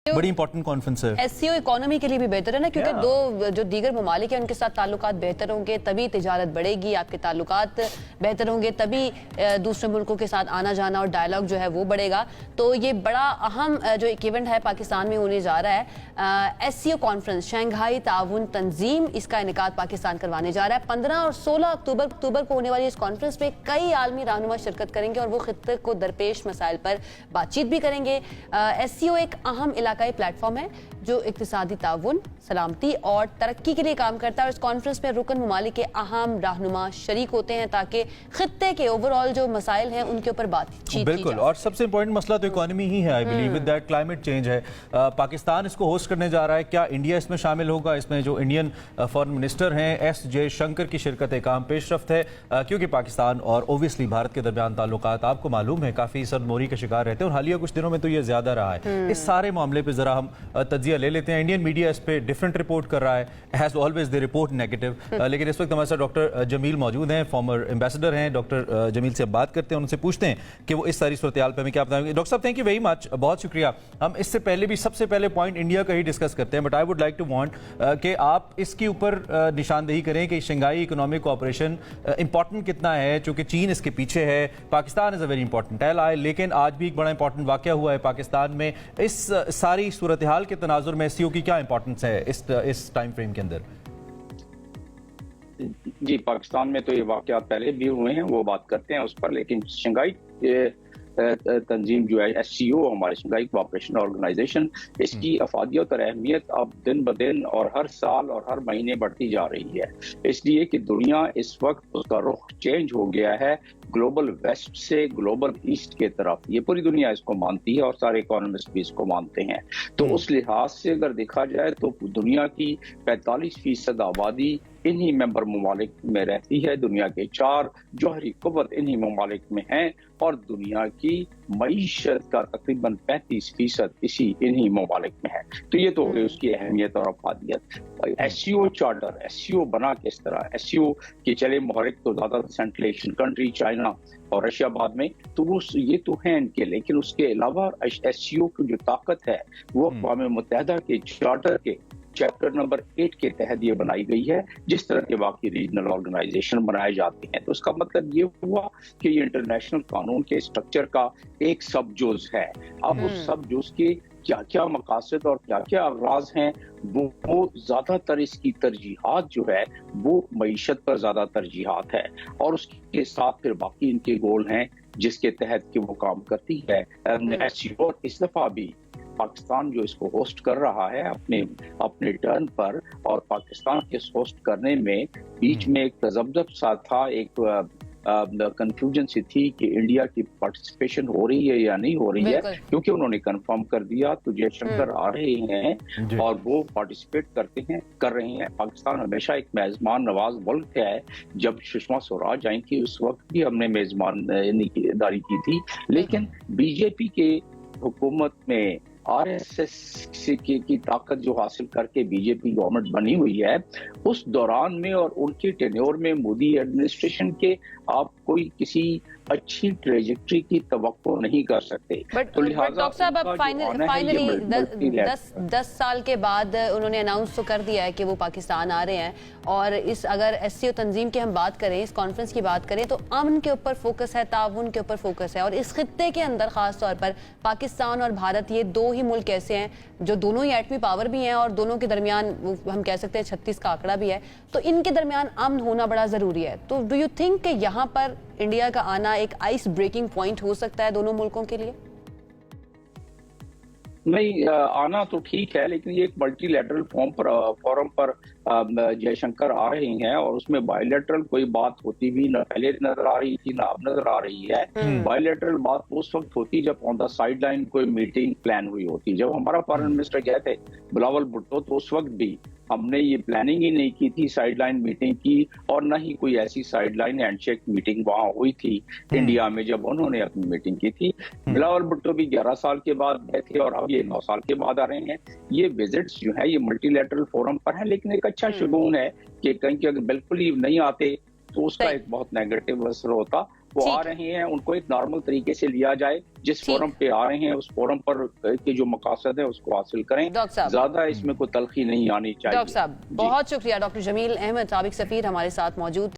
बड़ी important conference है। SCO economy के लिए भी बेहतर है ना, क्योंकि दो जो दीगर ममालिक हैं उनके साथ ताल्लुकात बेहतर होंगे तभी तिजारत बढ़ेगी, आपके ताल्लुकात बेहतर होंगे तभी दूसरे मुल्कों के साथ आना जाना और डायलॉग जो है वो बढ़ेगा। तो ये बड़ा अहम जो एक इवेंट है पाकिस्तान में होने जा रहा है, एससीओ कॉन्फ्रेंस शंघाई ताउन तंजीम, इसका इनेकाद पाकिस्तान करवाने जा रहा है। 15 और 16 अक्टूबर को होने वाली इस कॉन्फ्रेंस में कई आलमी रहनुमा शिरकत करेंगे और वो खित्ते को दरपेश मसाइल पर बातचीत भी करेंगे। एससीओ एक अहम इलाकाई प्लेटफॉर्म है जो इक्तिसादी ताउन, सलामती और तरक्की के लिए काम करता है और इस कॉन्फ्रेंस में रुकन ममालिक के अहम रहनुमा शरीक होते हैं ताकि खित्ते के ओवरऑल जो मसाइल हैं उनके ऊपर बातचीत। बिल्कुल, और सबसे इंपॉर्टेंट मसला तो इकोनॉमी ही है। I believe with that climate change है। पाकिस्तान इसको होस्ट करने जा रहा है, क्या इंडिया इसमें शामिल होगा? इसमें जो इंडियन फॉरेन मिनिस्टर हैं एस जयशंकर की शिरकत एक अहम पेशरफ्त है, क्योंकि पाकिस्तान और ओबियसली भारत के दरमियान ताल्लुकात आपको मालूम है काफ़ी सरमोरी का शिकार रहते हैं और हालिया कुछ दिनों में तो ये ज़्यादा रहा है। इस सारे मामले पर ज़रा हम तजिया ले लेते हैं। इंडियन मीडिया इस पर डिफरेंट रिपोर्ट कर रहा है, has always they report negative, लेकिन इस वक्त हमारे साथ डॉक्टर जमील मौजूद हैं, फॉर्मर एम्बेसडर हैं। डॉक्टर जमील से अब बात करते हैं, उनसे पूछते हैं कि वो इस सारी सूरत हाल पर हमें क्या बताएंगे। डॉक्टर साहब, थैंक यू वेरी मच, बहुत शुक्रिया। हम इससे पहले भी सबसे पहले पॉइंट इंडिया का ही डिस्कस करते हैं, but I would like to want कि आप इसके ऊपर निशानदेही करें कि शंघाई इकोनॉमिक कोऑपरेशन इंपॉर्टेंट कितना है, चूंकि चीन इसके पीछे है, Pakistan is a very important ally, लेकिन आज भी एक बड़ा इंपॉर्टेंट वाक़या हुआ है पाकिस्तान में। इस सारी सूरत हाल के तनाजुर में एससीओ की क्या इंपॉर्टेंस है इस टाइम फ्रेम के अंदर? जी, पाकिस्तान में तो ये वाक़यात पहले भी हुए हैं, वो बात करते हैं उस पर, लेकिन शंघाई तंजीम जो है एससीओ, हमारे शंघाई कोऑपरेशन ऑर्गेनाइजेशन, इसकी अफादियत और अहमियत अब दिन ब दिन और हर साल और हर महीने बढ़ती जा रही है, इसलिए कि दुनिया इस वक्त उसका रुख चेंज हो गया है ग्लोबल वेस्ट से ग्लोबल ईस्ट के तरफ। ये पूरी दुनिया इसको मानती है और सारे इकोनॉमिस्ट भी इसको मानते हैं। तो उस लिहाज से अगर देखा जाए तो दुनिया की 45% आबादी इन्हीं मेंबर ममालिक में रहती है, दुनिया के 4 जौहरी कुव्वत इन्हीं ममालिक में हैं और दुनिया की मईशत का तकरीबन 35% इन्हीं ममालिक में है। तो ये तो हो गई उसकी अहमियत और अफादियत। एससीओ चार्टर, एससीओ बना किस तरह? एससीओ के चले महरिक तो ज़्यादा सेंट्रल एशियन कंट्री, चाइना और रशिया बाद में, तो वो ये तो हैं इनके, लेकिन उसके अलावा एससीओ की जो ताकत है वो अक़वाम मुत्तहिदा के चार्टर के चैप्टर नंबर 8 के तहत ये बनाई गई है, जिस तरह के बाकी रीजनल ऑर्गेनाइजेशन बनाए जाते हैं। तो उसका मतलब ये हुआ कि ये इंटरनेशनल कानून के स्ट्रक्चर का एक सब जुज़ है। अब उस सब जुज़ के क्या क्या मकासद और क्या क्या अगराज हैं, वो ज़्यादातर इसकी तरजीहात जो है वो मईशत पर ज़्यादा तरजीहात है और उसके साथ फिर बाकी इनके गोल हैं जिसके तहत कि वो काम करती है एससीओ। और इस दफ़ा भी पाकिस्तान जो इसको होस्ट कर रहा है अपने टर्न पर, और पाकिस्तान के होस्ट करने में बीच में एक तजब्जब सा था, एक कंफ्यूजन सी थी कि इंडिया की पार्टिसिपेशन हो रही है या नहीं हो रही है, क्योंकि उन्होंने कंफर्म कर दिया तो जयशंकर आ रहे हैं और वो पार्टिसिपेट कर रहे हैं। पाकिस्तान हमेशा एक मेजबान नवाज मुल्क है। जब सुषमा स्वराज आई थी उस वक्त भी हमने मेजबानदारी की थी, लेकिन बीजेपी के हुकूमत में आरएसएस की ताकत जो हासिल करके बीजेपी गवर्नमेंट बनी हुई है, उस दौरान में और उनके टेन्योर में मोदी एडमिनिस्ट्रेशन के आप कोई किसी अच्छी ट्रेजेक्ट्री की तवक्को नहीं कर सकते। तो डॉक्टर साहब, अब फाइनली 10 साल के बाद उन्होंने अनाउंस तो कर दिया है कि वो पाकिस्तान आ रहे हैं, और इस अगर एससीओ तंजीम की हम बात करें, इस कॉन्फ्रेंस की बात करें, तो अमन के ऊपर फोकस है, ताउन के ऊपर फोकस है, और इस खित्ते के अंदर खास तौर पर पाकिस्तान और भारत, ये दो ही मुल्क ऐसे हैं जो दोनों ही एटमी पावर भी हैं और दोनों के दरमियान हम कह सकते हैं 36 का आंकड़ा भी है, तो इनके दरमियान अमन होना बड़ा जरूरी है। तो डू यू थिंक कि यहाँ पर इंडिया का आना एक आइस ब्रेकिंग पॉइंट हो सकता है दोनों मुल्कों के लिए? नहीं, आना तो ठीक है, लेकिन ये एक मल्टीलैटरल फोरम पर जयशंकर आ रहे हैं और उसमें बायलैटरल कोई बात होती भी न पहले नजर आ रही थी ना अब नजर आ रही है। बायलैटरल बात उस वक्त होती जब ऑन द साइड लाइन कोई मीटिंग प्लान हुई होती। जब हमारा फॉरेन मिनिस्टर गए थे बिलावल भुट्टो, तो उस वक्त भी हमने ये प्लानिंग ही नहीं की थी साइडलाइन मीटिंग की, और न ही कोई ऐसी साइडलाइन हैंडशेक मीटिंग वहां हुई थी इंडिया में जब उन्होंने अपनी मीटिंग की थी। बिलावल भुट्टो भी 11 साल के बाद गए थे और अब ये 9 साल के बाद आ रहे हैं। ये विजिट्स जो है ये मल्टीलैटरल फोरम पर है, लेकिन एक अच्छा शुगून है कि कहीं कि अगर बिल्कुल ही नहीं आते तो उसका एक बहुत नेगेटिव असर होता। वो ठीक आ है। रहे हैं उनको एक नॉर्मल तरीके से लिया जाए, जिस ठीक। फोरम पे आ रहे हैं उस फोरम पर के जो मकासद है उसको हासिल करें। डॉक्टर साहब। ज्यादा इसमें कोई तलखी नहीं आनी चाहिए। डॉक्टर साहब जी। बहुत शुक्रिया। डॉक्टर जमील अहमद साबिक सफीर हमारे साथ मौजूद